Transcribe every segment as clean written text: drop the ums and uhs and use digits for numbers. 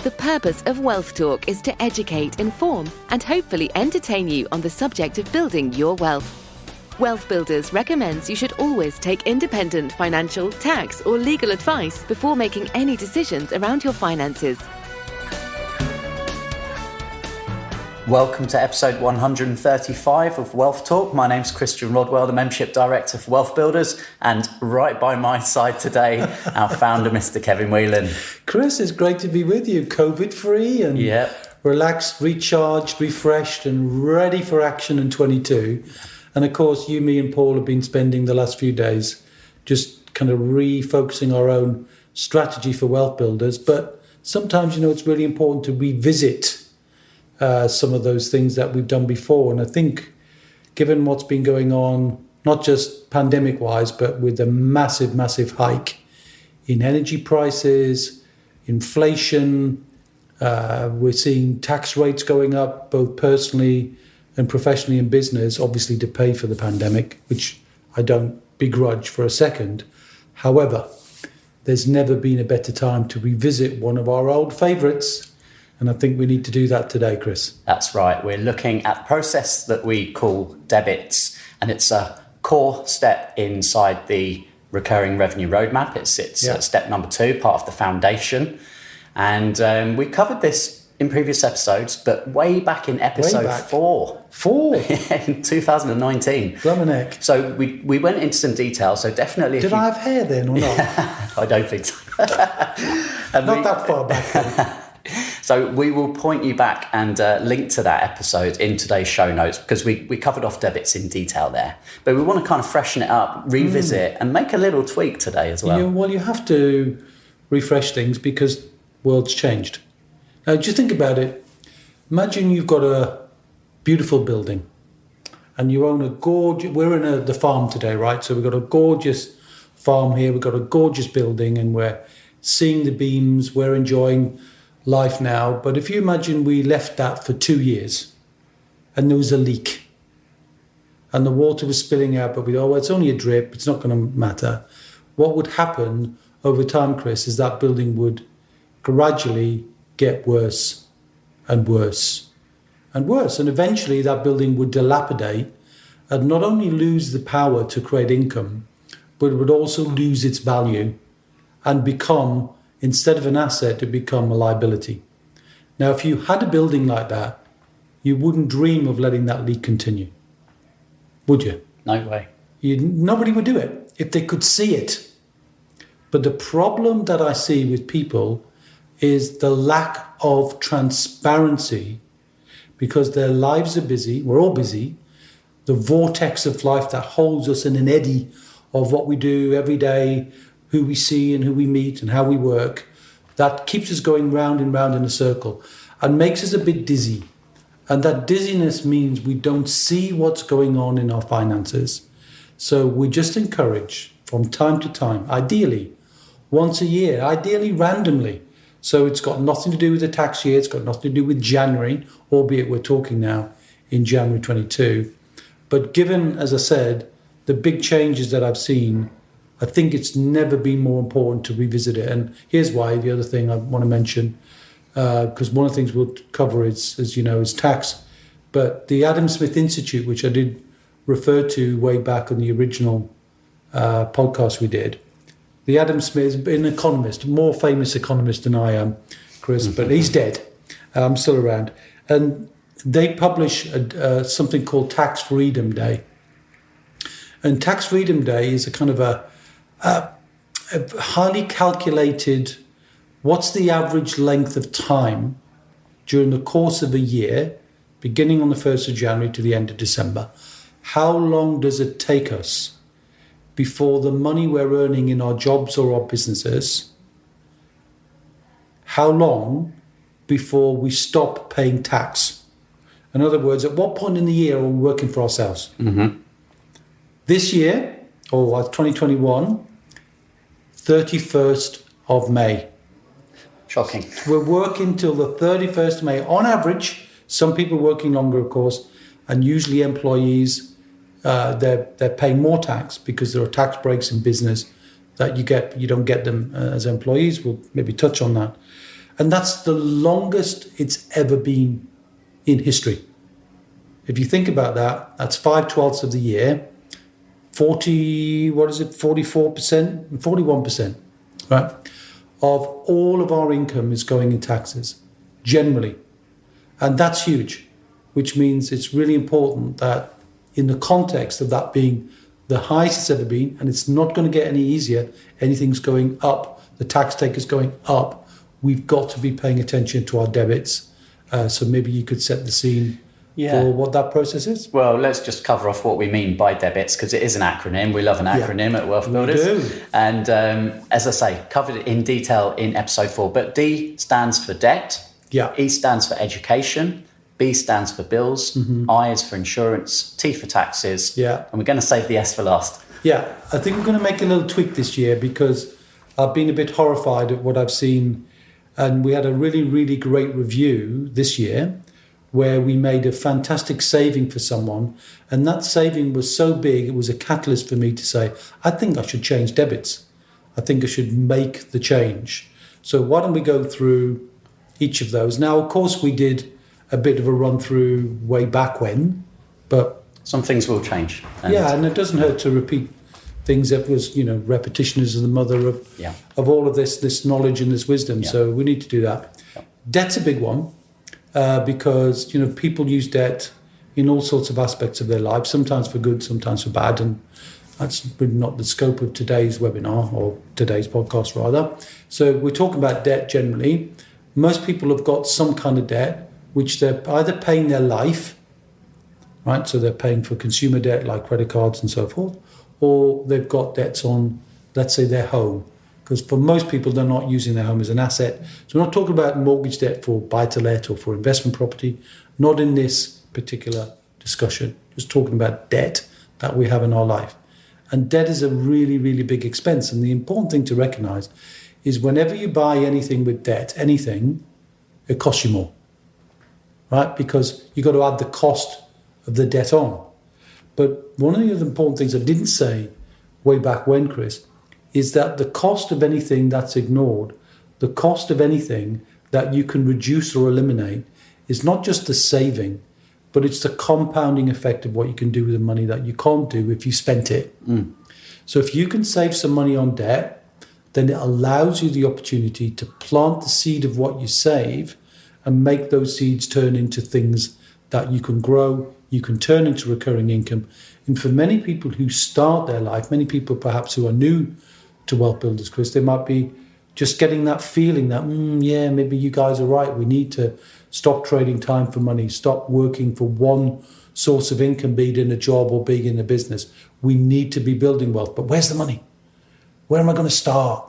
The purpose of Wealth Talk is to educate, inform, and hopefully entertain you on the subject of building your wealth. Wealth Builders recommends you should always take independent financial, tax, or legal advice before making any decisions around your finances. Welcome to episode 135 of Wealth Talk. My name's Christian Rodwell, the Membership Director for Wealth Builders, and right by my side today, our founder, Mr. Kevin Whelan. Chris, it's great to be with you, COVID-free and relaxed, recharged, refreshed, and ready for action in 22. And of course, you, me, and Paul have been spending the last few days just kind of refocusing our own strategy for Wealth Builders. But sometimes, it's really important to revisit some of those things that we've done before. And I think given what's been going on, not just pandemic-wise, but with a massive, massive hike in energy prices, inflation, we're seeing tax rates going up, both personally and professionally in business, obviously to pay for the pandemic, which I don't begrudge for a second. However, there's never been a better time to revisit one of our old favourites. And I think we need to do that today, Chris. That's right. We're looking at a process that we call debits, and it's a core step inside the recurring revenue roadmap. It sits at step number 2, part of the foundation. And we covered this in previous episodes, but way back in episode 4. 4? In 2019. Blumeneck. So we went into some detail, so definitely... Did I have hair then or not? I don't think so. Not that far back. So we will point you back and link to that episode in today's show notes, because we covered off debits in detail there. But we want to kind of freshen it up, revisit, and make a little tweak today as well. Well, you have to refresh things because world's changed. Now, just think about it. Imagine you've got a beautiful building and you own a gorgeous... We're in the farm today, right? So we've got a gorgeous farm here. We've got a gorgeous building and we're seeing the beams. We're enjoying life now. But if you imagine we left that for 2 years and there was a leak and the water was spilling out, but we thought, well, it's only a drip, it's not going to matter. What would happen over time, Chris, is that building would gradually get worse and worse and worse. And eventually that building would dilapidate and not only lose the power to create income, but it would also lose its value and become, instead of an asset, to become a liability. Now, if you had a building like that, you wouldn't dream of letting that leak continue, would you? No way. Nobody would do it if they could see it. But the problem that I see with people is the lack of transparency, because their lives are busy. We're all busy. The vortex of life that holds us in an eddy of what we do every day, who we see and who we meet and how we work, that keeps us going round and round in a circle and makes us a bit dizzy. And that dizziness means we don't see what's going on in our finances. So we just encourage from time to time, ideally once a year, ideally randomly. So it's got nothing to do with the tax year. It's got nothing to do with January, albeit we're talking now in January 22. But given, as I said, the big changes that I've seen, I think it's never been more important to revisit it. And here's why. The other thing I want to mention, because one of the things we'll cover is, as you know, is tax. But the Adam Smith Institute, which I did refer to way back on the original podcast we did, the Adam Smith is an economist, more famous economist than I am, Chris, but he's dead. I'm still around. And they publish something called Tax Freedom Day. And Tax Freedom Day is a kind of a highly calculated, what's the average length of time during the course of a year, beginning on the 1st of January to the end of December. How long does it take us before the money we're earning in our jobs or our businesses, how long before we stop paying tax? In other words, at what point in the year are we working for ourselves? Mm-hmm. This year, or 2021, 31st of May. Shocking. We're working till the 31st of May. On average, some people working longer, of course, and usually employees, they're paying more tax because there are tax breaks in business that you don't get them as employees. We'll maybe touch on that. And that's the longest it's ever been in history. If you think about that, that's 5/12 of the year, 44%, 41%, right, of all of our income is going in taxes, generally. And that's huge, which means it's really important that in the context of that being the highest it's ever been, and it's not going to get any easier, anything's going up, the tax take is going up, we've got to be paying attention to our debits. So maybe you could set the scene for what that process is. Well, let's just cover off what we mean by debits, because it is an acronym. We love an acronym at Wealth Builders. We do. And as I say, covered it in detail in episode 4. But D stands for debt. Yeah. E stands for education. B stands for bills. I is for insurance. T for taxes. Yeah. And we're going to save the S for last. Yeah, I think we're going to make a little tweak this year because I've been a bit horrified at what I've seen. And we had a really, really great review this year where we made a fantastic saving for someone. And that saving was so big, it was a catalyst for me to say, I think I should change debits. I think I should make the change. So why don't we go through each of those? Now, of course, we did a bit of a run through way back when, but some things will change. And it doesn't hurt to repeat things that was, repetition is the mother of all of this knowledge and this wisdom. Yeah. So we need to do that. Yeah. Debt's a big one because, people use debt in all sorts of aspects of their lives, sometimes for good, sometimes for bad. And that's really not the scope of today's webinar or today's podcast, rather. So we're talking about debt generally. Most people have got some kind of debt, which they're either paying their life, right? So they're paying for consumer debt like credit cards and so forth, or they've got debts on, let's say, their home. Because for most people, they're not using their home as an asset. So we're not talking about mortgage debt for buy-to-let or for investment property, not in this particular discussion, just talking about debt that we have in our life. And debt is a really, really big expense. And the important thing to recognize is whenever you buy anything with debt, it costs you more, right? Because you've got to add the cost of the debt on. But one of the other important things I didn't say way back when, Chris, is that the cost of anything that's ignored, the cost of anything that you can reduce or eliminate is not just the saving, but it's the compounding effect of what you can do with the money that you can't do if you spent it. So if you can save some money on debt, then it allows you the opportunity to plant the seed of what you save and make those seeds turn into things that you can grow, you can turn into recurring income. And for many people who start their life, many people perhaps who are new to Wealth Builders, Chris, they might be just getting that feeling that, maybe you guys are right. We need to stop trading time for money, stop working for one source of income, be it in a job or be it in a business. We need to be building wealth. But where's the money? Where am I going to start?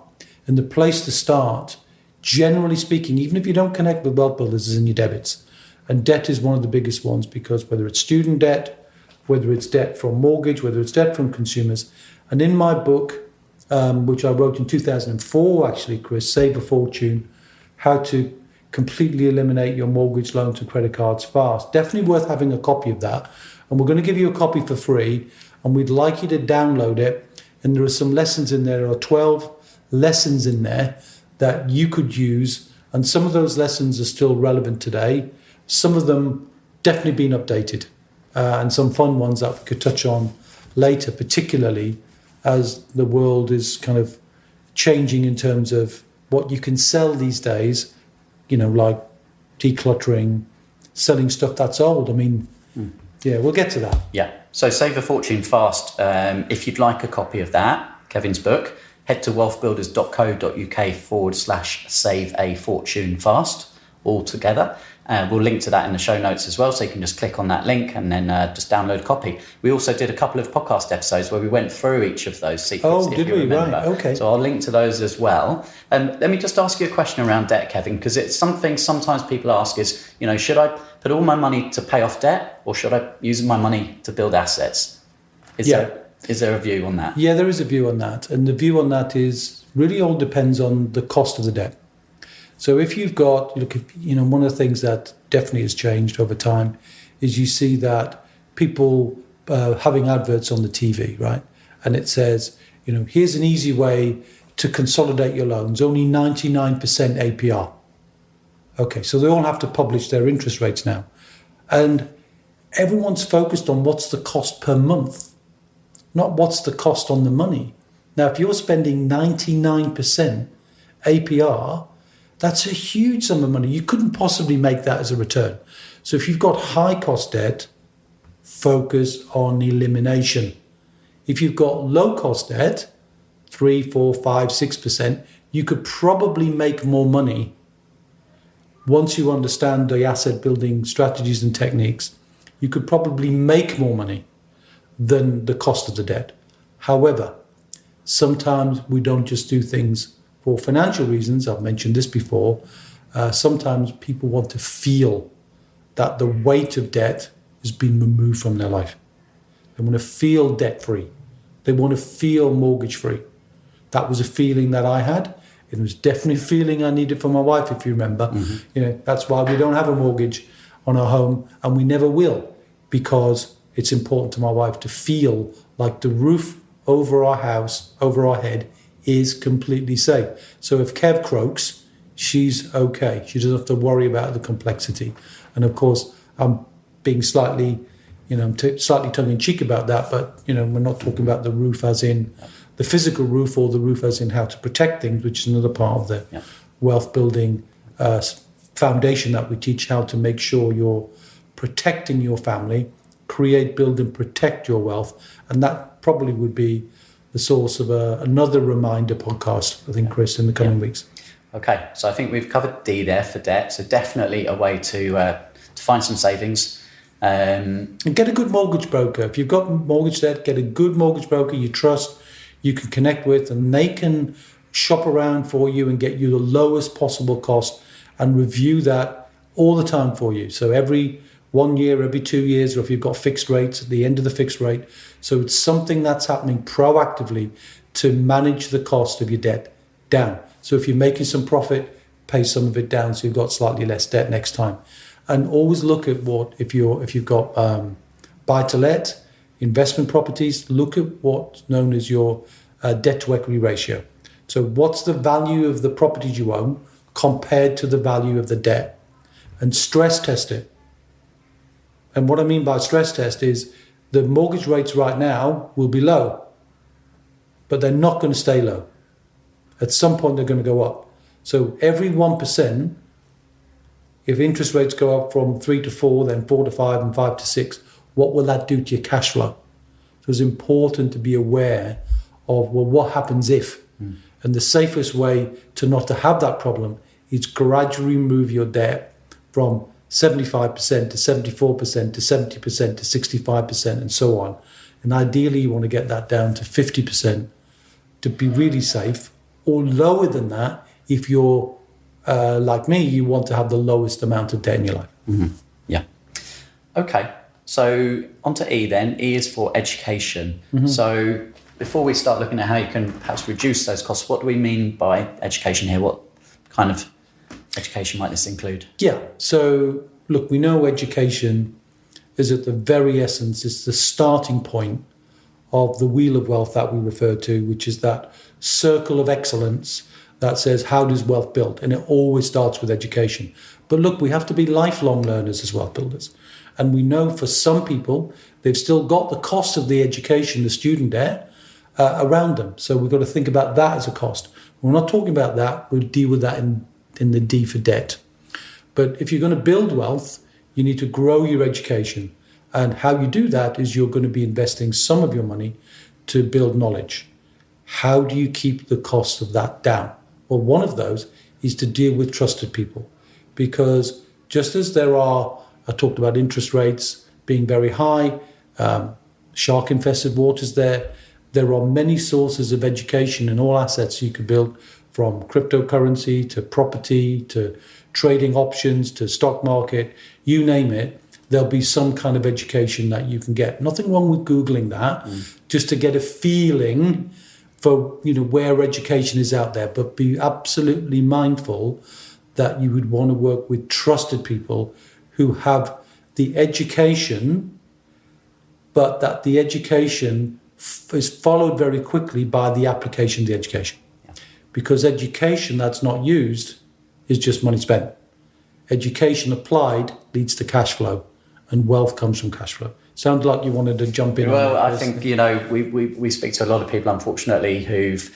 And the place to start, generally speaking, even if you don't connect with Wealth Builders, is in your debits. And debt is one of the biggest ones because whether it's student debt, whether it's debt from mortgage, whether it's debt from consumers. And in my book, which I wrote in 2004, actually, Chris, Save a Fortune, How to Completely Eliminate Your Mortgage, Loans and Credit Cards Fast. Definitely worth having a copy of that. And we're going to give you a copy for free. And we'd like you to download it. And there are some lessons in there. There are 12 lessons in there that you could use. And some of those lessons are still relevant today. Some of them definitely been updated. And some fun ones that we could touch on later, particularly as the world is kind of changing in terms of what you can sell these days, like decluttering, selling stuff that's old. I mean, we'll get to that. Yeah. So Save a Fortune Fast. If you'd like a copy of that, Kevin's book, head to wealthbuilders.co.uk/save a fortune fast all together. We'll link to that in the show notes as well, so you can just click on that link and then just download a copy. We also did a couple of podcast episodes where we went through each of those secrets. Oh, did we? Right, okay. So I'll link to those as well. Let me just ask you a question around debt, Kevin, because it's something sometimes people ask is, should I put all my money to pay off debt or should I use my money to build assets? Is there a view on that? Yeah, there is a view on that. And the view on that is really all depends on the cost of the debt. So if you've got, one of the things that definitely has changed over time is you see that people having adverts on the TV, right? And it says, here's an easy way to consolidate your loans, only 99% APR. Okay, so they all have to publish their interest rates now. And everyone's focused on what's the cost per month, not what's the cost on the money. Now, if you're spending 99% APR, that's a huge sum of money. You couldn't possibly make that as a return. So if you've got high cost debt, focus on elimination. If you've got low cost debt, 3, 4, 5, 6%, you could probably make more money once you understand the asset building strategies and techniques. You could probably make more money than the cost of the debt. However, sometimes we don't just do things for financial reasons. I've mentioned this before. Sometimes people want to feel that the weight of debt has been removed from their life. They want to feel debt-free. They want to feel mortgage-free. That was a feeling that I had. It was definitely a feeling I needed for my wife, if you remember. Mm-hmm. That's why we don't have a mortgage on our home, and we never will, because it's important to my wife to feel like the roof over our house, over our head, is completely safe. So if Kev croaks, she's okay. She doesn't have to worry about the complexity. And of course, I'm being slightly tongue-in-cheek about that, but we're not talking about the roof as in the physical roof, or the roof as in how to protect things, which is another part of the wealth building foundation that we teach, how to make sure you're protecting your family, create, build and protect your wealth. And that probably would be the source of another reminder podcast, I think, Chris, in the coming weeks. Okay, so I think we've covered D there for debt. So definitely a way to find some savings. And get a good mortgage broker. If you've got mortgage debt, get a good mortgage broker you trust, you can connect with, and they can shop around for you and get you the lowest possible cost and review that all the time for you. So every 1 year, every 2 years, or if you've got fixed rates at the end of the fixed rate. So it's something that's happening proactively to manage the cost of your debt down. So if you're making some profit, pay some of it down so you've got slightly less debt next time. And always look at if you've got buy-to-let, investment properties, look at what's known as your debt to equity ratio. So what's the value of the properties you own compared to the value of the debt? And stress test it. And what I mean by stress test is the mortgage rates right now will be low, but they're not going to stay low. At some point, they're going to go up. So every 1%, if interest rates go up from 3 to 4, then 4 to 5 and 5 to 6, what will that do to your cash flow? So it's important to be aware of, well, what happens if? And the safest way to not to have that problem is gradually move your debt from 75% to 74% to 70% to 65% and so on. And ideally, you want to get that down to 50% to be really safe, or lower than that if you're like me, you want to have the lowest amount of debt in your life. Mm-hmm. Yeah. Okay. So on to E then. E is for education. Mm-hmm. So before we start looking at how you can perhaps reduce those costs, what do we mean by education here? What kind of education might this include? Yeah. So look, we know education is at the very essence, it's the starting point of the wheel of wealth that we refer to, which is that circle of excellence that says, how does wealth build? And it always starts with education. But look, we have to be lifelong learners as wealth builders. And we know for some people, they've still got the cost of the education, the student debt, around them. So we've got to think about that as a cost. We're not talking about that. We'll deal with that in the D for debt. But if you're going to build wealth, you need to grow your education. And how you do that is you're going to be investing some of your money to build knowledge. How do you keep the cost of that down? Well, one of those is to deal with trusted people. Because just as I talked about interest rates being very high, shark-infested waters there are many sources of education in all assets you could build, from cryptocurrency to property to trading options to stock market, you name it. There'll be some kind of education that you can get. Nothing wrong with Googling that, just to get a feeling for where education is out there. But be absolutely mindful that you would want to work with trusted people who have the education, but that the education is followed very quickly by the application of the education. Yeah. Because education that's not used is just money spent. education applied leads to cash flow, and wealth comes from cash flow. Sounds like you wanted to jump in. Well, I think, we speak to a lot of people, unfortunately, who've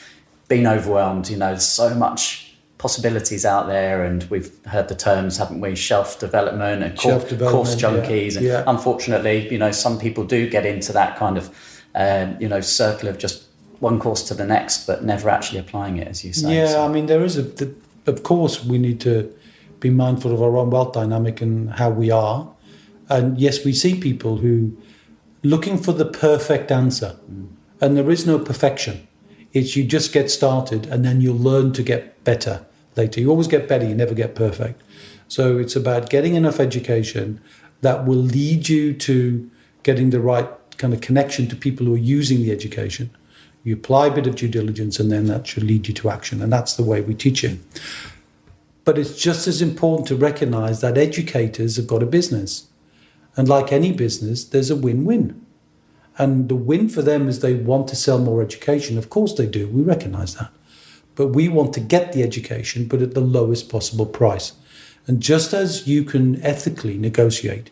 been overwhelmed. There's so much possibilities out there, and we've heard the terms, haven't we? Shelf development and course junkies. Yeah. And unfortunately, some people do get into that kind of, circle of just one course to the next, but never actually applying it, as you say. Yeah, so. I mean, there is of course, we need to be mindful of our own wealth dynamic and how we are. And yes, we see people who looking for the perfect answer, and there is no perfection. It's you just get started, and then you'll learn to get better later. You always get better, you never get perfect. So it's about getting enough education that will lead you to getting the right kind of connection to people who are using the education. You apply a bit of due diligence, and then that should lead you to action. And that's the way we teach it. But it's just as important to recognize that educators have got a business. And like any business, there's a win-win. And the win for them is they want to sell more education. Of course they do. We recognize that. But we want to get the education, but at the lowest possible price. And just as you can ethically negotiate,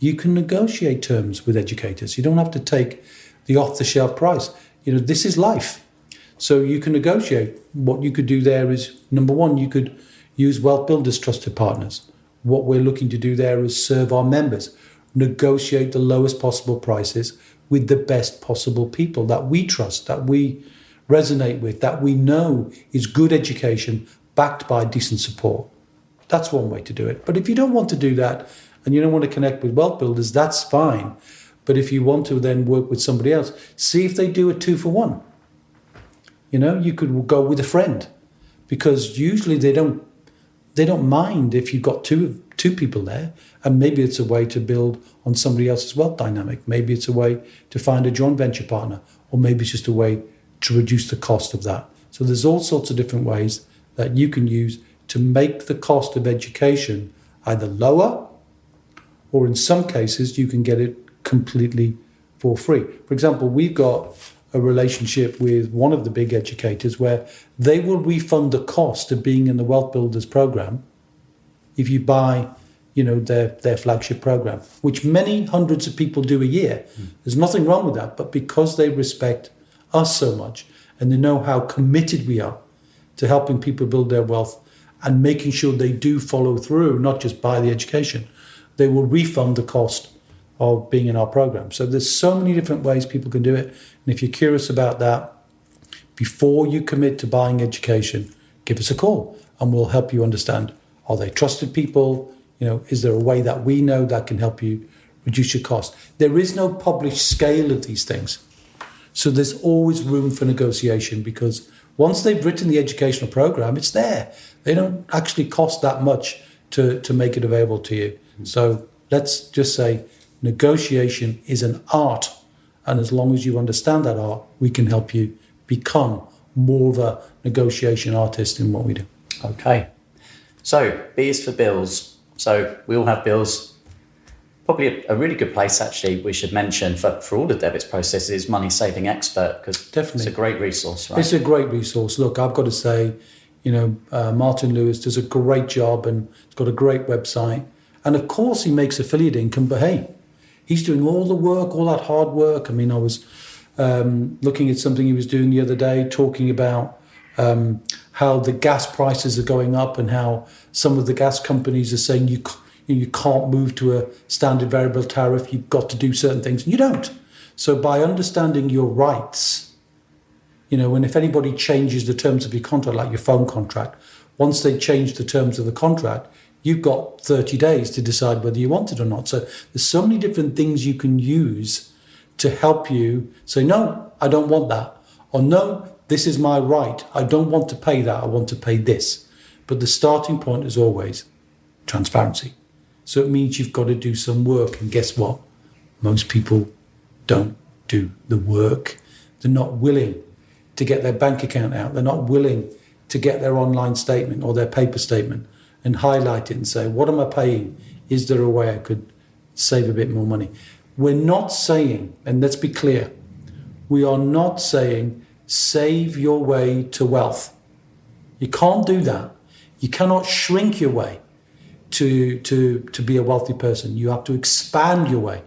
you can negotiate terms with educators. You don't have to take the off-the-shelf price. This is life. So you can negotiate. What you could do there is, number one, you could use WealthBuilders Trusted Partners. What we're looking to do there is serve our members, negotiate the lowest possible prices with the best possible people that we trust, that we resonate with, that we know is good education backed by decent support. That's one way to do it. But if you don't want to do that and you don't want to connect with Wealth Builders, that's fine. But if you want to then work with somebody else, see if they do a 2-for-1. You could go with a friend, because usually they don't mind if you've got two people there, and maybe it's a way to build on somebody else's wealth dynamic. Maybe it's a way to find a joint venture partner, or maybe it's just a way to reduce the cost of that. So there's all sorts of different ways that you can use to make the cost of education either lower, or in some cases you can get it completely for free. For example, we've got a relationship with one of the big educators where they will refund the cost of being in the Wealth Builders program if you buy, their flagship program, which many hundreds of people do a year. There's nothing wrong with that, but because they respect us so much and they know how committed we are to helping people build their wealth and making sure they do follow through, not just buy the education, they will refund the cost of being in our program. So there's so many different ways people can do it. And if you're curious about that, before you commit to buying education, give us a call and we'll help you understand, are they trusted people? Is there a way that we know that can help you reduce your cost? There is no published scale of these things. So there's always room for negotiation, because once they've written the educational program, it's there. They don't actually cost that much to make it available to you. So let's just say negotiation is an art. And as long as you understand that art, we can help you become more of a negotiation artist in what we do. Okay. So B is for bills. So we all have bills. Probably a really good place, actually, we should mention for all the debits processes is Money Saving Expert, because it's a great resource, right? It's a great resource. Look, I've got to say, Martin Lewis does a great job and he's got a great website. And of course he makes affiliate income, but hey, he's doing all the work, all that hard work. I mean, I was looking at something he was doing the other day, talking about how the gas prices are going up and how some of the gas companies are saying you can't move to a standard variable tariff, you've got to do certain things, and you don't. So by understanding your rights, and if anybody changes the terms of your contract, like your phone contract, once they change the terms of the contract, you've got 30 days to decide whether you want it or not. So there's so many different things you can use to help you say, no, I don't want that. Or no, this is my right. I don't want to pay that. I want to pay this. But the starting point is always transparency. So it means you've got to do some work. And guess what? Most people don't do the work. They're not willing to get their bank account out. They're not willing to get their online statement or their paper statement and highlight it and say, what am I paying? Is there a way I could save a bit more money? We're not saying, and let's be clear, we are not saying save your way to wealth. You can't do that. You cannot shrink your way to be a wealthy person. You have to expand your way.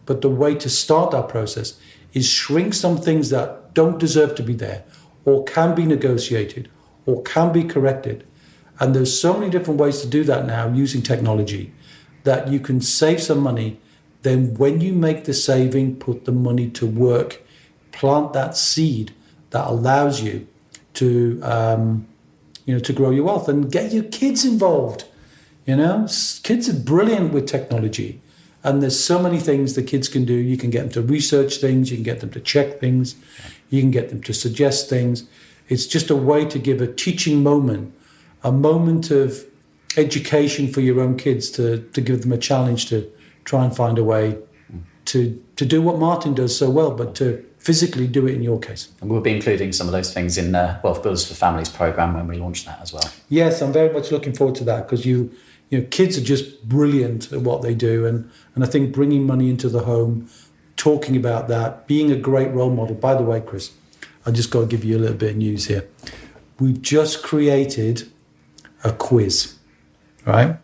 But the way to start that process is shrink some things that don't deserve to be there, or can be negotiated, or can be corrected. And there's so many different ways to do that now using technology that you can save some money. Then when you make the saving, put the money to work, plant that seed that allows you to, to grow your wealth and get your kids involved. Kids are brilliant with technology. And there's so many things the kids can do. You can get them to research things. You can get them to check things. You can get them to suggest things. It's just a way to give a teaching moment, a moment of education for your own kids to give them a challenge to try and find a way to do what Martin does so well, but to physically do it in your case. And we'll be including some of those things in the Wealth Builders for Families program when we launch that as well. Yes, I'm very much looking forward to that because kids are just brilliant at what they do. And I think bringing money into the home, talking about that, being a great role model. By the way, Chris, I just got to give you a little bit of news here. We've just created a quiz, right?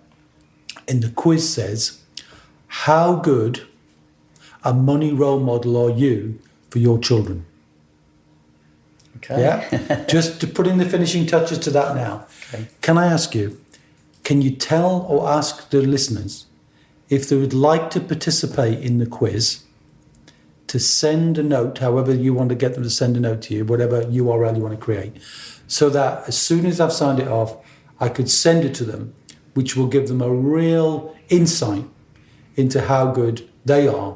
And the quiz says, how good a money role model are you for your children? Okay. Yeah? Just to put in the finishing touches to that now. Okay. Can I ask you, can you tell or ask the listeners if they would like to participate in the quiz to send a note, however you want to get them to send a note to you, whatever URL you want to create, so that as soon as I've signed it off, I could send it to them, which will give them a real insight into how good they are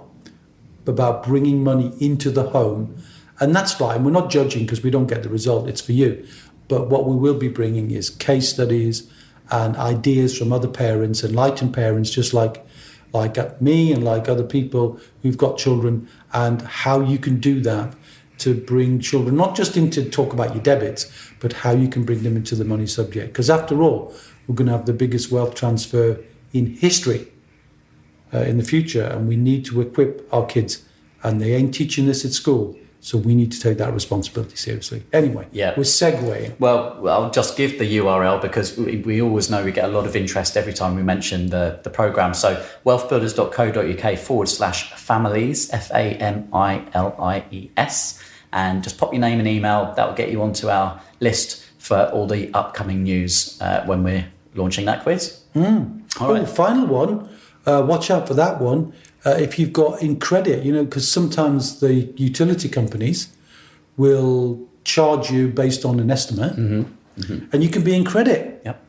about bringing money into the home. And that's fine. We're not judging because we don't get the result. It's for you. But what we will be bringing is case studies and ideas from other parents, enlightened parents, just like me and like other people who've got children, and how you can do that to bring children, not just into talk about your debits, but how you can bring them into the money subject. Because after all, we're going to have the biggest wealth transfer in history in the future, and we need to equip our kids. And they ain't teaching this at school, so we need to take that responsibility seriously. Anyway, we're segueing. Well, I'll just give the URL because we always know we get a lot of interest every time we mention the programme. So wealthbuilders.co.uk/families, FAMILIES, and just pop your name and email. That will get you onto our list for all the upcoming news when we're launching that quiz. All right. Final one. Watch out for that one. If you've got in credit, because sometimes the utility companies will charge you based on an estimate, and you can be in credit. Yep.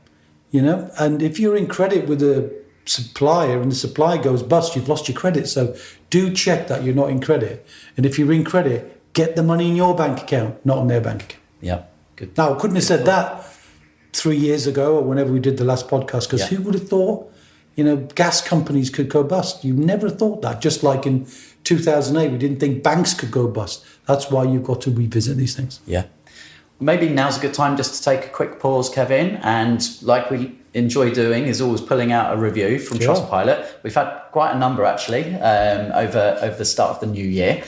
And if you're in credit with a supplier and the supplier goes bust, you've lost your credit. So do check that you're not in credit. And if you're in credit, get the money in your bank account, not on their bank account. Yep. Good. Now, I couldn't have said that 3 years ago or whenever we did the last podcast, because who would have thought? Gas companies could go bust. You never thought that. Just like in 2008, we didn't think banks could go bust. That's why you've got to revisit these things. Yeah. Maybe now's a good time just to take a quick pause, Kevin. And like we enjoy doing is always pulling out a review from Trustpilot. We've had quite a number, actually, over the start of the new year.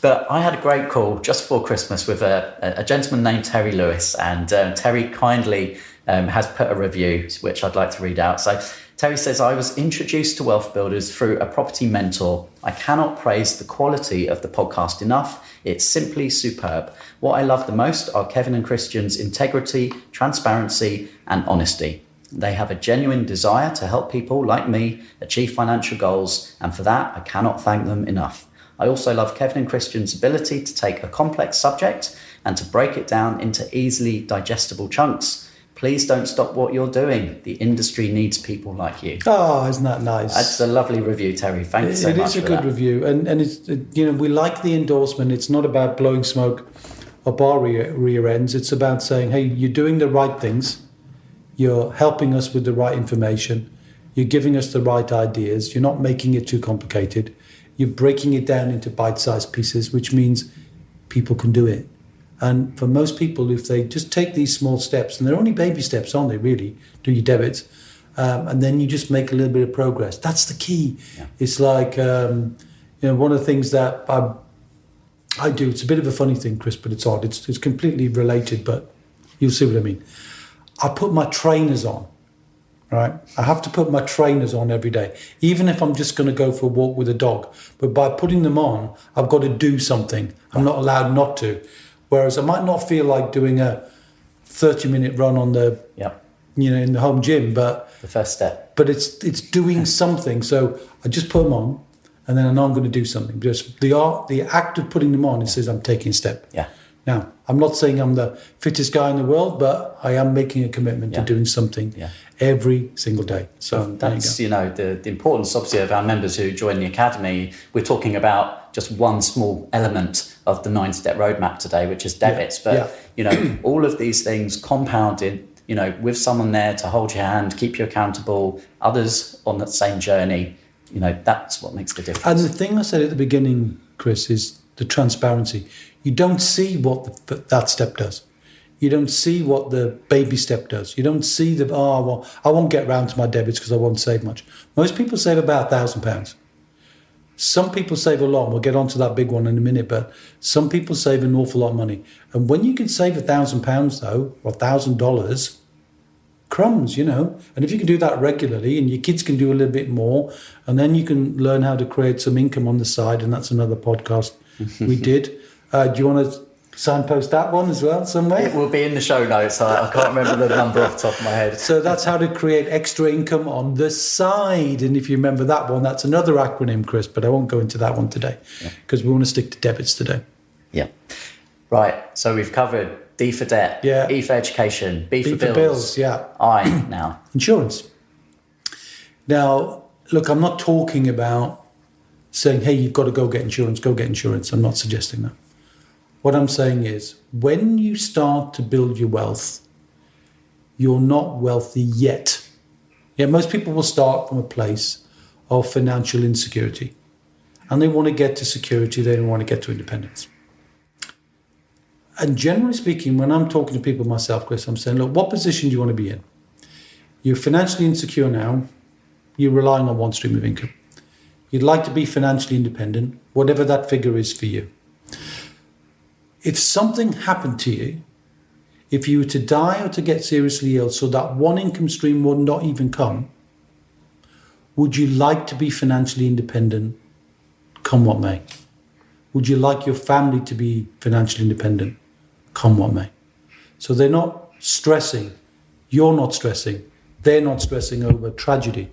But I had a great call just before Christmas with a gentleman named Terry Lewis. And Terry kindly has put a review, which I'd like to read out. So Terry says, I was introduced to Wealth Builders through a property mentor. I cannot praise the quality of the podcast enough. It's simply superb. What I love the most are Kevin and Christian's integrity, transparency, and honesty. They have a genuine desire to help people like me achieve financial goals, and for that, I cannot thank them enough. I also love Kevin and Christian's ability to take a complex subject and to break it down into easily digestible chunks. Please don't stop what you're doing. The industry needs people like you. Oh, isn't that nice? That's a lovely review, Terry. Thank you so much. It is a good review, and it's we like the endorsement. It's not about blowing smoke up our rear ends. It's about saying, hey, you're doing the right things. You're helping us with the right information. You're giving us the right ideas. You're not making it too complicated. You're breaking it down into bite-sized pieces, which means people can do it. And for most people, if they just take these small steps, and they're only baby steps, aren't they, really? Do your debits, and then you just make a little bit of progress. That's the key. Yeah. It's like, one of the things that I do, it's a bit of a funny thing, Chris, but it's odd. It's completely related, but you'll see what I mean. I put my trainers on right? I have to put my trainers on every day, even if I'm just going to go for a walk with a dog. But by putting them on, I've got to do something. I'm not allowed not to. Whereas I might not feel like doing a 30-minute run on the, in the home gym, but the first step. But it's doing something. So I just put them on, and then I know I'm going to do something. Just the act of putting them on, it says I'm taking a step. Yeah. Now, I'm not saying I'm the fittest guy in the world, but I am making a commitment to doing something every single day. So that's, the importance, obviously, of our members who join the Academy. We're talking about just one small element of the 9-step roadmap today, which is debits. But, all of these things compounded, with someone there to hold your hand, keep you accountable, others on that same journey, that's what makes the difference. And the thing I said at the beginning, Chris, is the transparency. You don't see what that step does. You don't see what the baby step does. You don't see I won't get round to my debits because I won't save much. Most people save about £1,000. Some people save a lot. We'll get onto that big one in a minute, but some people save an awful lot of money. And when you can save £1,000 though, or $1,000, crumbs, And if you can do that regularly, and your kids can do a little bit more, and then you can learn how to create some income on the side, and that's another podcast we did. Do you want to signpost that one as well somewhere? It will be in the show notes. I can't remember the number off the top of my head. So that's how to create extra income on the side. And if you remember that one, that's another acronym, Chris, but I won't go into that one today because we want to stick to debits today. Yeah. Right. So we've covered D for debt, E for education, B for bills. I now. Insurance. Now, look, I'm not talking about saying, hey, you've got to go get insurance. I'm not suggesting that. What I'm saying is, when you start to build your wealth, you're not wealthy yet. Yeah, most people will start from a place of financial insecurity. And they want to get to security, they don't want to get to independence. And generally speaking, when I'm talking to people myself, Chris, I'm saying, look, what position do you want to be in? You're financially insecure now. You're relying on one stream of income. You'd like to be financially independent, whatever that figure is for you. If something happened to you, if you were to die or to get seriously ill, so that one income stream would not even come, would you like to be financially independent, come what may? Would you like your family to be financially independent, come what may? So they're not stressing. You're not stressing. They're not stressing over tragedy.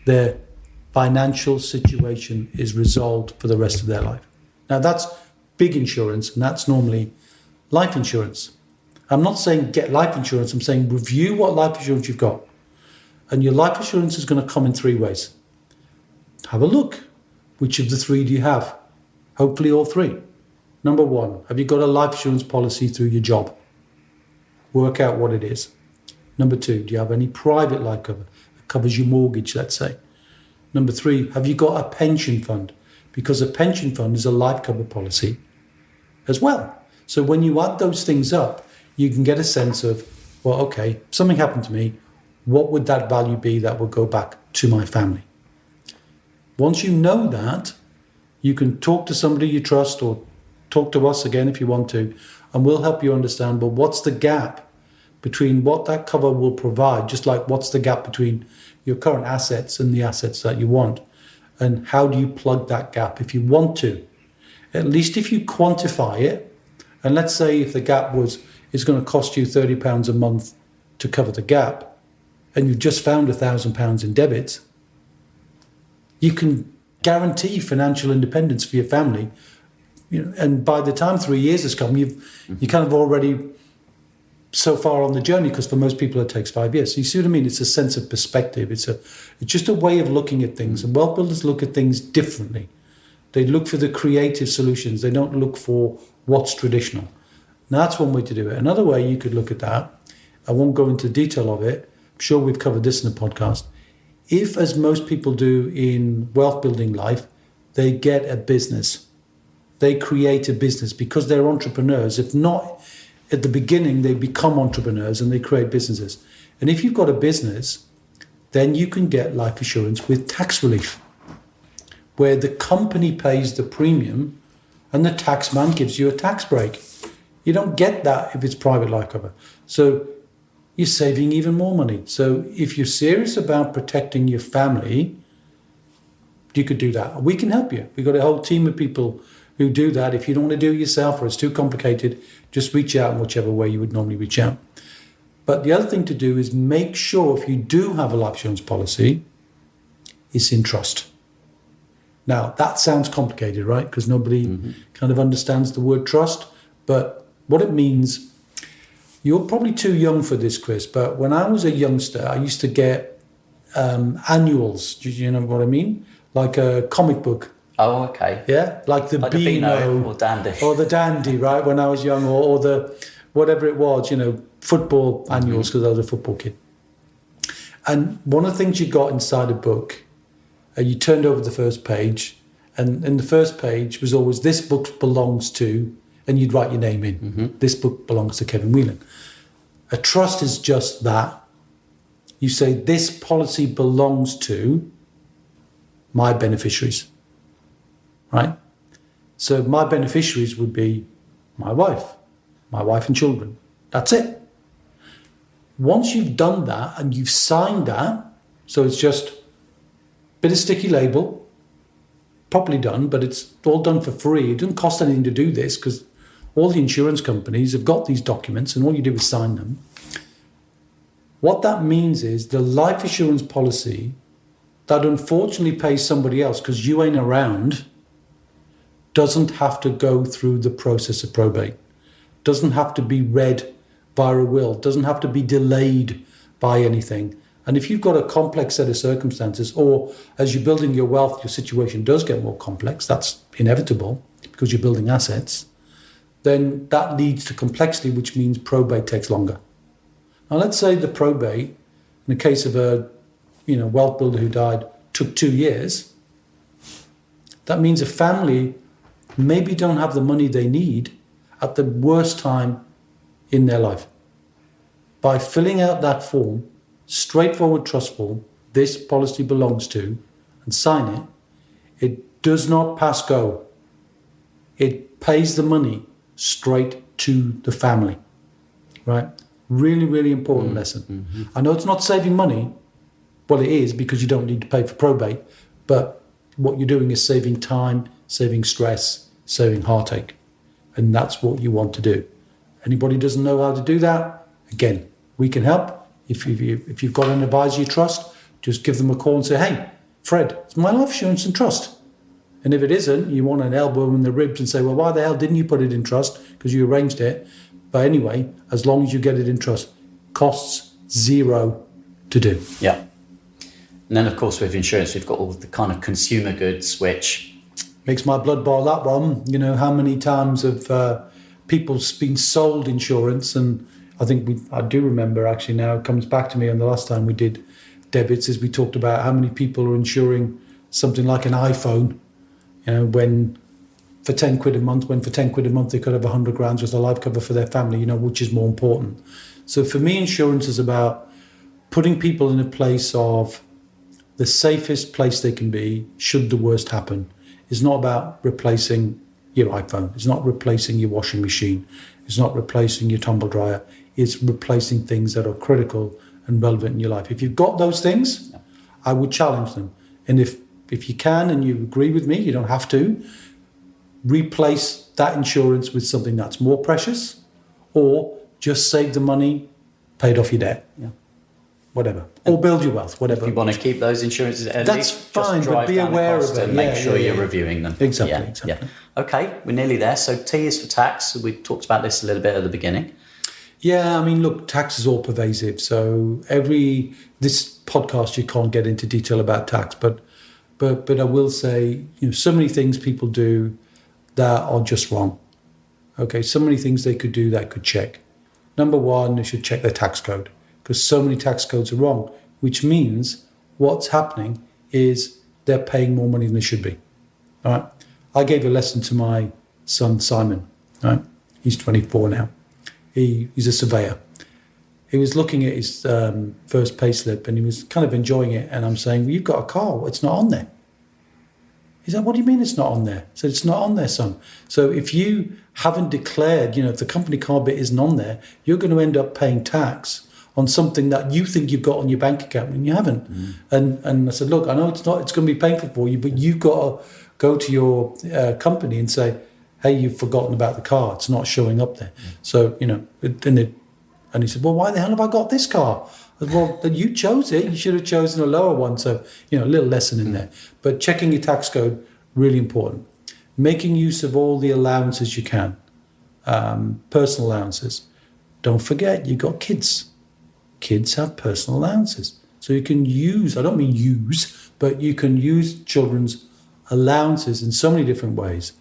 Their financial situation is resolved for the rest of their life. Now that's big insurance, and that's normally life insurance. I'm not saying get life insurance. I'm saying review what life insurance you've got. And your life insurance is going to come in 3 ways. Have a look. Which of the 3 do you have? Hopefully all 3. Number 1, have you got a life insurance policy through your job? Work out what it is. Number 2, do you have any private life cover that covers your mortgage, let's say? Number 3, have you got a pension fund? Because a pension fund is a life cover policy as well. So when you add those things up, you can get a sense of, well, okay, something happened to me. What would that value be that would go back to my family? Once you know that, you can talk to somebody you trust or talk to us again if you want to, and we'll help you understand, well, what's the gap between what that cover will provide, just like what's the gap between your current assets and the assets that you want, and how do you plug that gap if you want to? At least if you quantify it, and let's say if the gap is going to cost you £30 a month to cover the gap, and you've just found £1,000 in debits, you can guarantee financial independence for your family. And by the time 3 years has come, you kind of already so far on the journey, because for most people it takes 5 years. So you see what I mean? It's a sense of perspective. It's just a way of looking at things. And wealth builders look at things differently. They look for the creative solutions. They don't look for what's traditional. Now that's one way to do it. Another way you could look at that, I won't go into detail of it. I'm sure we've covered this in the podcast. If, as most people do in wealth building life, they get a business, they create a business because they're entrepreneurs. If not, at the beginning, they become entrepreneurs and they create businesses. And if you've got a business, then you can get life insurance with tax relief, where the company pays the premium and the tax man gives you a tax break. You don't get that if it's private life cover. So you're saving even more money. So if you're serious about protecting your family, you could do that. We can help you. We've got a whole team of people who do that. If you don't want to do it yourself or it's too complicated, just reach out in whichever way you would normally reach out. But the other thing to do is make sure if you do have a life insurance policy, it's in trust. Now, that sounds complicated, right? Because nobody kind of understands the word trust. But what it means, you're probably too young for this, Chris, but when I was a youngster, I used to get annuals. Do you know what I mean? Like a comic book. Oh, okay. Yeah, like the Beano or Dandy. Or the Dandy, right, when I was young, or the whatever it was, football annuals, because I was a football kid. And one of the things you got inside a book, you turned over the first page, and in the first page was always, this book belongs to, and you'd write your name in. This book belongs to Kevin Whelan. A trust is just that. You say, this policy belongs to my beneficiaries. Right? So my beneficiaries would be my wife and children. That's it. Once you've done that and you've signed that, so it's just a bit of sticky label, properly done, but it's all done for free. It doesn't cost anything to do this because all the insurance companies have got these documents and all you do is sign them. What that means is the life insurance policy that unfortunately pays somebody else because you ain't around doesn't have to go through the process of probate, doesn't have to be read via a will, doesn't have to be delayed by anything. And if you've got a complex set of circumstances, or as you're building your wealth, your situation does get more complex, that's inevitable because you're building assets, then that leads to complexity, which means probate takes longer. Now, let's say the probate, in the case of a wealth builder who died, took 2 years. That means a family maybe don't have the money they need at the worst time in their life. By filling out that form, straightforward trust form, this policy belongs to, and sign it, it does not pass go. It pays the money straight to the family, right? Really, really important lesson. I know it's not saving money. Well, it is because you don't need to pay for probate, but what you're doing is saving time, saving stress, saving heartache. And that's what you want to do. Anybody doesn't know how to do that, again, we can help. If you've got an advisor you trust, just give them a call and say, hey, Fred, it's my life insurance in trust. And if it isn't, you want an elbow in the ribs and say, well, why the hell didn't you put it in trust? Because you arranged it. But anyway, as long as you get it in trust, costs zero to do. Yeah. And then, of course, with insurance, we've got all the kind of consumer goods, which makes my blood boil, that one. How many times have people been sold insurance? And I think I do remember, actually, now it comes back to me on the last time we did debits, is we talked about how many people are insuring something like an iPhone, when for 10 quid a month, they could have 100 grand worth of life cover for their family, which is more important. So for me, insurance is about putting people in a place of the safest place they can be should the worst happen. It's not about replacing your iPhone. It's not replacing your washing machine. It's not replacing your tumble dryer. It's replacing things that are critical and relevant in your life. If you've got those things, I would challenge them. And if you can and you agree with me, you don't have to, replace that insurance with something that's more precious, or just save the money, paid off your debt. Yeah. Whatever. Or build your wealth, whatever. If you want to keep those insurances at that's least, fine, but be aware of it. And make sure you're reviewing them. Exactly. Yeah. Okay, we're nearly there. So T is for tax. We talked about this a little bit at the beginning. Yeah, look, tax is all pervasive. So this podcast, you can't get into detail about tax, but I will say, so many things people do that are just wrong. Okay, so many things they could do that could check. Number one, they should check their tax code, because so many tax codes are wrong, which means what's happening is they're paying more money than they should be. All right. I gave a lesson to my son, Simon. Right. He's 24 now. He's a surveyor. He was looking at his first pay slip and he was kind of enjoying it. And I'm saying, well, you've got a car. It's not on there. He's like, what do you mean it's not on there? I said, it's not on there, son. So if you haven't declared, if the company car bit isn't on there, you're going to end up paying tax on something that you think you've got on your bank account and you haven't. And I said, look, I know it's going to be painful for you, but you've got to go to your company and say, hey, you've forgotten about the car. It's not showing up there. So, and he said, well, why the hell have I got this car? I said, well, you chose it. You should have chosen a lower one. So, a little lesson in there. But checking your tax code, really important. Making use of all the allowances you can, personal allowances. Don't forget, you've got kids. Kids have personal allowances. So you can use, I don't mean use, but you can use children's allowances in so many different ways.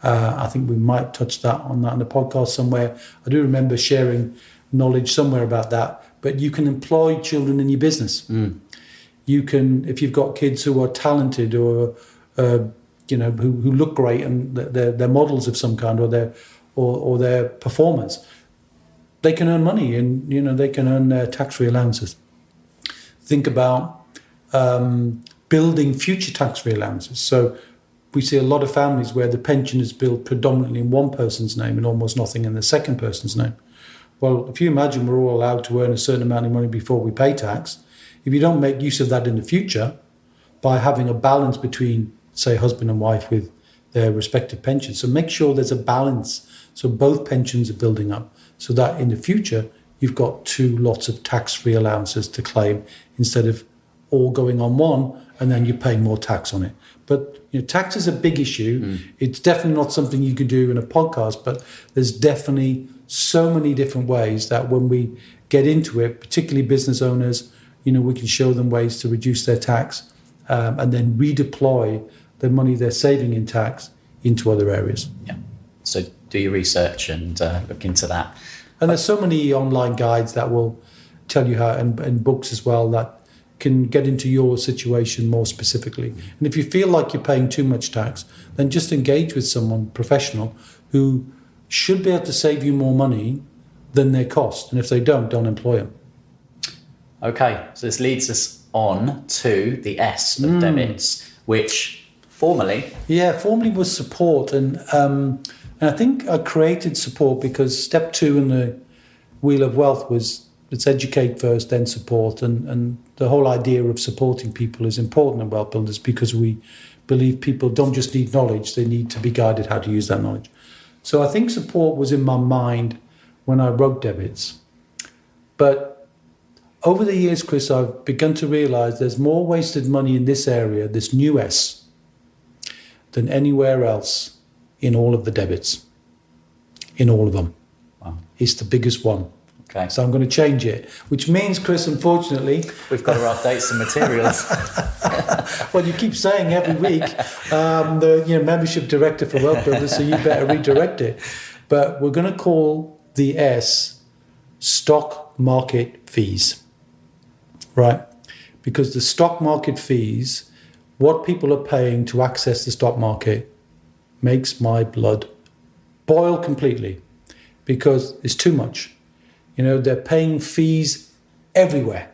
I think we might touch on that in the podcast somewhere. I do remember sharing knowledge somewhere about that. But you can employ children in your business. You can, if you've got kids who are talented or who look great and they're models of some kind, or they're performers, they can earn money and they can earn tax-free allowances. Think about building future tax-free allowances. So we see a lot of families where the pension is built predominantly in one person's name and almost nothing in the second person's name. Well, if you imagine we're all allowed to earn a certain amount of money before we pay tax, if you don't make use of that in the future by having a balance between, say, husband and wife with their respective pensions, so make sure there's a balance so both pensions are building up so that in the future you've got two lots of tax-free allowances to claim instead of all going on one and then you're paying more tax on it. But tax is a big issue. It's definitely not something you could do in a podcast, but there's definitely so many different ways that when we get into it, particularly business owners, we can show them ways to reduce their tax and then redeploy the money they're saving in tax into other areas. Yeah. So do your research and look into that. And there's so many online guides that will tell you how, and books as well, that can get into your situation more specifically. And if you feel like you're paying too much tax, then just engage with someone professional who should be able to save you more money than their cost. And if they don't employ them. Okay, so this leads us on to the S of debits, which formerly was support. And I think I created support because step 2 in the Wheel of Wealth was it's educate first, then support. And the whole idea of supporting people is important in Wealth Builders because we believe people don't just need knowledge, they need to be guided how to use that knowledge. So I think support was in my mind when I wrote debits. But over the years, Chris, I've begun to realise there's more wasted money in this area, this new S, than anywhere else in all of the debits. In all of them. Wow. It's the biggest one. Okay. So I'm going to change it, which means, Chris, unfortunately... We've got to update some materials. Well, you keep saying every week, the membership director for Wealth Builders, so you better redirect it. But we're going to call the S stock market fees, right? Because the stock market fees, what people are paying to access the stock market, makes my blood boil completely because it's too much. They're paying fees everywhere.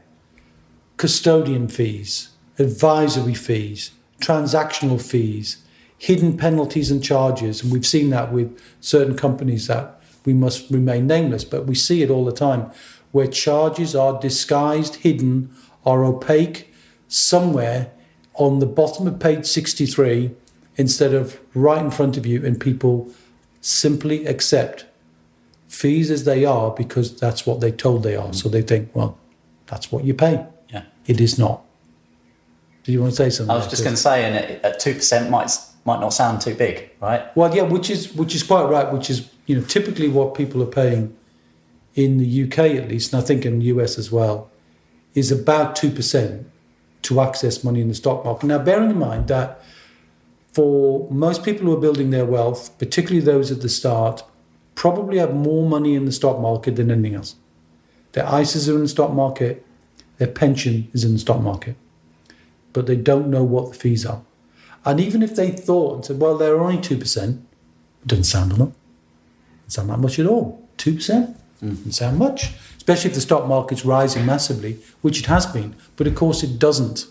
Custodian fees, advisory fees, transactional fees, hidden penalties and charges. And we've seen that with certain companies that we must remain nameless, but we see it all the time where charges are disguised, hidden, are opaque somewhere on the bottom of page 63 instead of right in front of you, and people simply accept fees as they are because that's what they told they are. So they think, well, that's what you pay. Yeah. It is not. Do you want to say something? I was just going to say, and at 2% might not sound too big, right? Well, yeah, which is quite right, which is, typically what people are paying in the UK at least, and I think in the US as well, is about 2% to access money in the stock market. Now, bearing in mind that for most people who are building their wealth, particularly those at the start, probably have more money in the stock market than anything else. Their ISAs are in the stock market, their pension is in the stock market, but they don't know what the fees are. And even if they thought and said, well, they're only 2%, it doesn't sound enough. It doesn't sound that much at all. 2%? Doesn't sound much, especially if the stock market's rising massively, which it has been. But of course it doesn't.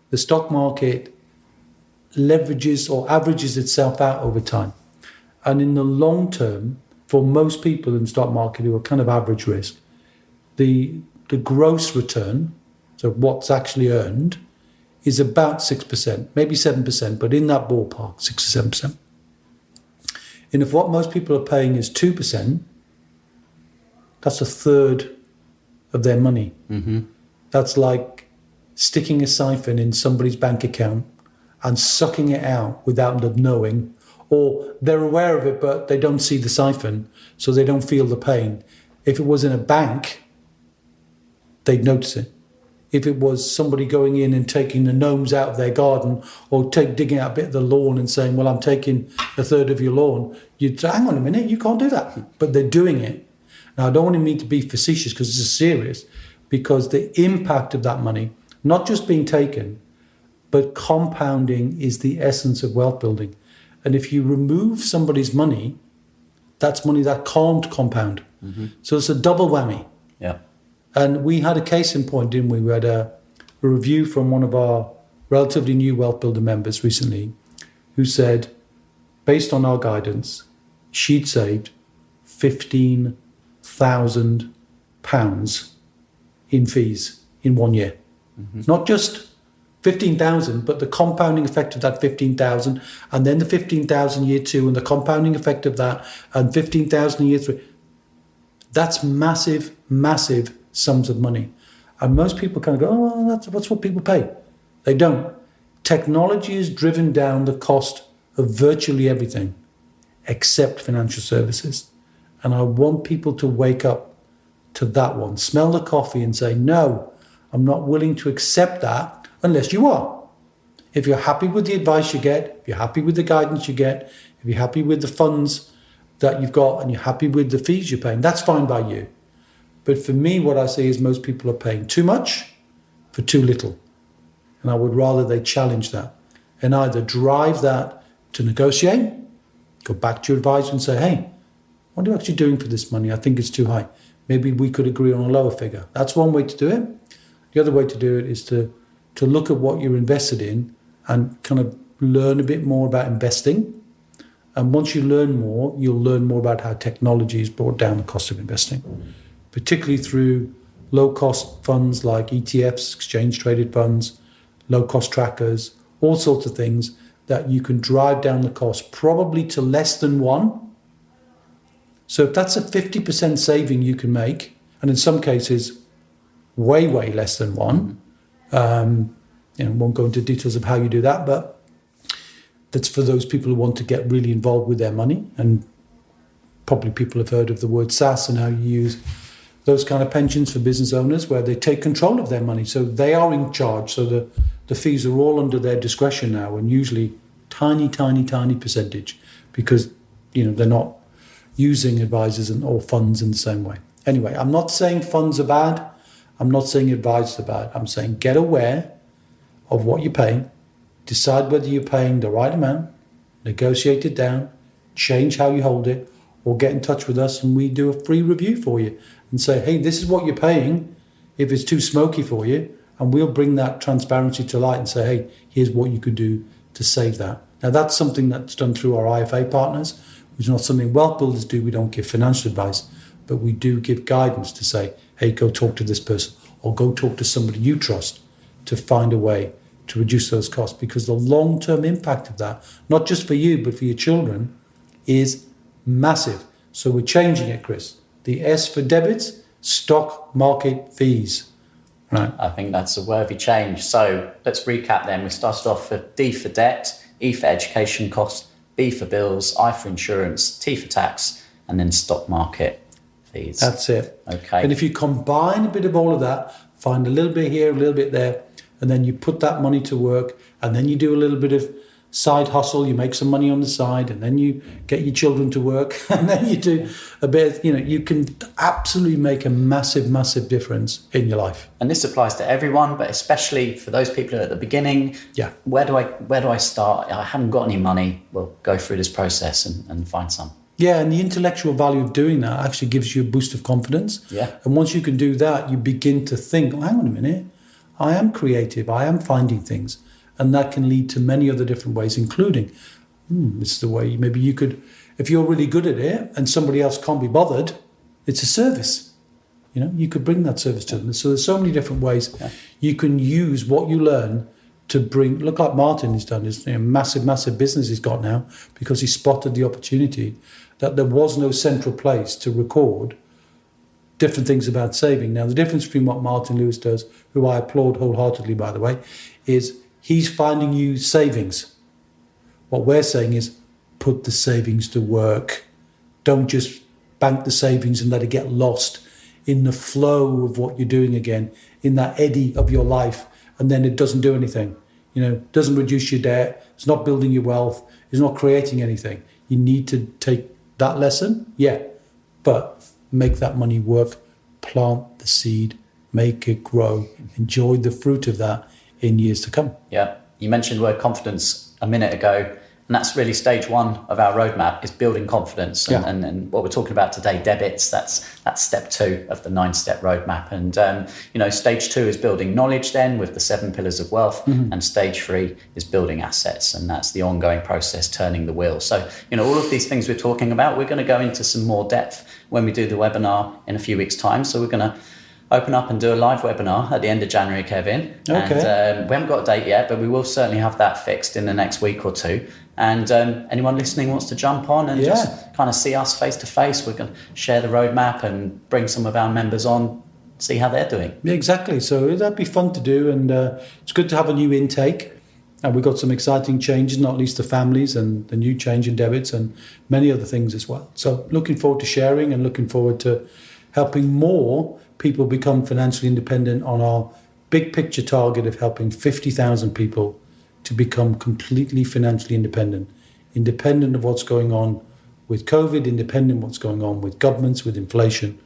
The stock market leverages or averages itself out over time. And in the long term, for most people in the stock market who are kind of average risk, the the gross return, so what's actually earned, is about 6%, maybe 7%, but in that ballpark, 6 or 7%. And if what most people are paying is 2%, that's a third of their money. Mm-hmm. That's like sticking a siphon in somebody's bank account and sucking it out without them knowing, or they're aware of it, but they don't see the siphon, so they don't feel the pain. If it was in a bank, they'd notice it. If it was somebody going in and taking the gnomes out of their garden, or digging out a bit of the lawn and saying, well, I'm taking a third of your lawn, you'd say, hang on a minute, you can't do that. But they're doing it. Now, I don't want to mean to be facetious because this is serious, because the impact of that money, not just being taken, but compounding is the essence of wealth building. And if you remove somebody's money, that's money that can't compound. Mm-hmm. So it's a double whammy. Yeah. And we had a case in point, didn't we? We had a review from one of our relatively new Wealth Builder members recently who said, based on our guidance, she'd saved £15,000 in fees in 1 year. Mm-hmm. Not just 15,000, but the compounding effect of that 15,000, and then the 15,000 year 2, and the compounding effect of that, and 15,000 year 3. That's massive, massive sums of money. And most people kind of go, oh, well, that's what people pay. They don't. Technology has driven down the cost of virtually everything except financial services. And I want people to wake up to that one, smell the coffee and say, no, I'm not willing to accept that unless you are. If you're happy with the advice you get, if you're happy with the guidance you get, if you're happy with the funds that you've got and you're happy with the fees you're paying, that's fine by you. But for me, what I see is most people are paying too much for too little. And I would rather they challenge that and either drive that to negotiate, go back to your advisor and say, hey, what are you actually doing for this money? I think it's too high. Maybe we could agree on a lower figure. That's one way to do it. The other way to do it is to look at what you're invested in and kind of learn a bit more about investing. And once you learn more, you'll learn more about how technology has brought down the cost of investing, particularly through low-cost funds like ETFs, exchange-traded funds, low-cost trackers, all sorts of things that you can drive down the cost probably to less than 1. So if that's a 50% saving you can make, and in some cases, way, way less than 1, won't go into details of how you do that, but that's for those people who want to get really involved with their money. And probably people have heard of the word SSAS and how you use those kind of pensions for business owners where they take control of their money. So they are in charge. So the fees are all under their discretion now, and usually tiny, tiny, tiny percentage because, they're not using advisors or funds in the same way. Anyway, I'm not saying funds are bad. I'm not saying advisors are bad. I'm saying get aware of what you're paying, decide whether you're paying the right amount, negotiate it down, change how you hold it, or get in touch with us and we do a free review for you and say, hey, this is what you're paying if it's too smoky for you, and we'll bring that transparency to light and say, hey, here's what you could do to save that. Now, that's something that's done through our IFA partners, which is not something wealth builders do. We don't give financial advice, but we do give guidance to say, hey, go talk to this person or go talk to somebody you trust to find a way to reduce those costs, because the long-term impact of that, not just for you, but for your children, is massive. So we're changing it, Chris. The S for debits, stock market fees. Right. I think that's a worthy change. So let's recap then. We started off with D for debt, E for education costs, B for bills, I for insurance, T for tax, and then stock market fees. That's it. Okay. And if you combine a bit of all of that, find a little bit here, a little bit there, and then you put that money to work, and then you do a little bit of side hustle, you make some money on the side, and then you get your children to work, and then you do a bit, you can absolutely make a massive, massive difference in your life. And this applies to everyone, but especially for those people at the beginning. Yeah. Where do I start? I haven't got any money. Well, go through this process and find some. Yeah, and the intellectual value of doing that actually gives you a boost of confidence. Yeah. And once you can do that, you begin to think, hang on a minute, I am creative, I am finding things. And that can lead to many other different ways, including, this is the way maybe you could, if you're really good at it and somebody else can't be bothered, it's a service. you could bring that service to them. So there's so many different ways you can use what you learn to bring. Look like Martin has done. His massive business he's got now because he spotted the opportunity that there was no central place to record different things about saving. Now, the difference between what Martin Lewis does, who I applaud wholeheartedly, by the way, is he's finding you savings. What we're saying is put the savings to work. Don't just bank the savings and let it get lost in the flow of what you're doing again, in that eddy of your life, and then it doesn't do anything. Doesn't reduce your debt, it's not building your wealth, it's not creating anything. You need to take that lesson, but make that money work, plant the seed, make it grow, enjoy the fruit of that in years to come. Yeah, you mentioned the word confidence a minute ago, and that's really stage one of our roadmap is building confidence. And what we're talking about today, debits, that's step 2 of the 9-step roadmap. And, stage 2 is building knowledge then with the 7 pillars of wealth. And stage 3 is building assets. And that's the ongoing process, turning the wheel. So, all of these things we're talking about, we're going to go into some more depth when we do the webinar in a few weeks' time. So we're going to open up and do a live webinar at the end of January, Kevin. Okay. And we haven't got a date yet, but we will certainly have that fixed in the next week or 2. And anyone listening wants to jump on and just kind of see us face to face. We're going to share the roadmap and bring some of our members on, see how they're doing. Yeah, exactly. So that'd be fun to do. And it's good to have a new intake. And we've got some exciting changes, not least the families and the new change in debits and many other things as well. So looking forward to sharing and looking forward to helping more people become financially independent on our big picture target of helping 50,000 people to become completely financially independent of what's going on with COVID, independent of what's going on with governments, with inflation,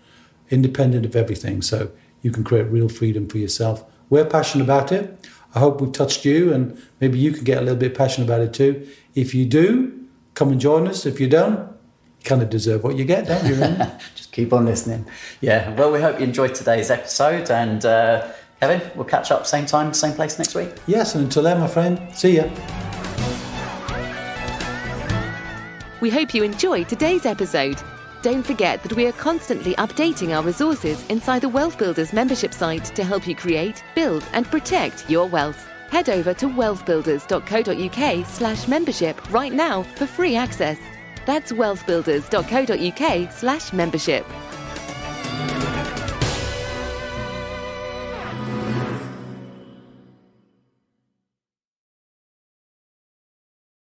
independent of everything. So you can create real freedom for yourself. We're passionate about it. I hope we've touched you and maybe you can get a little bit passionate about it too. If you do, come and join us. If you don't, you kind of deserve what you get, don't you? Really? Just keep on listening. Yeah, well, we hope you enjoyed today's episode and Kevin, we'll catch up same time, same place next week. Yes, and until then, my friend, see ya. We hope you enjoyed today's episode. Don't forget that we are constantly updating our resources inside the Wealth Builders membership site to help you create, build and protect your wealth. Head over to wealthbuilders.co.uk/membership right now for free access. That's wealthbuilders.co.uk/membership.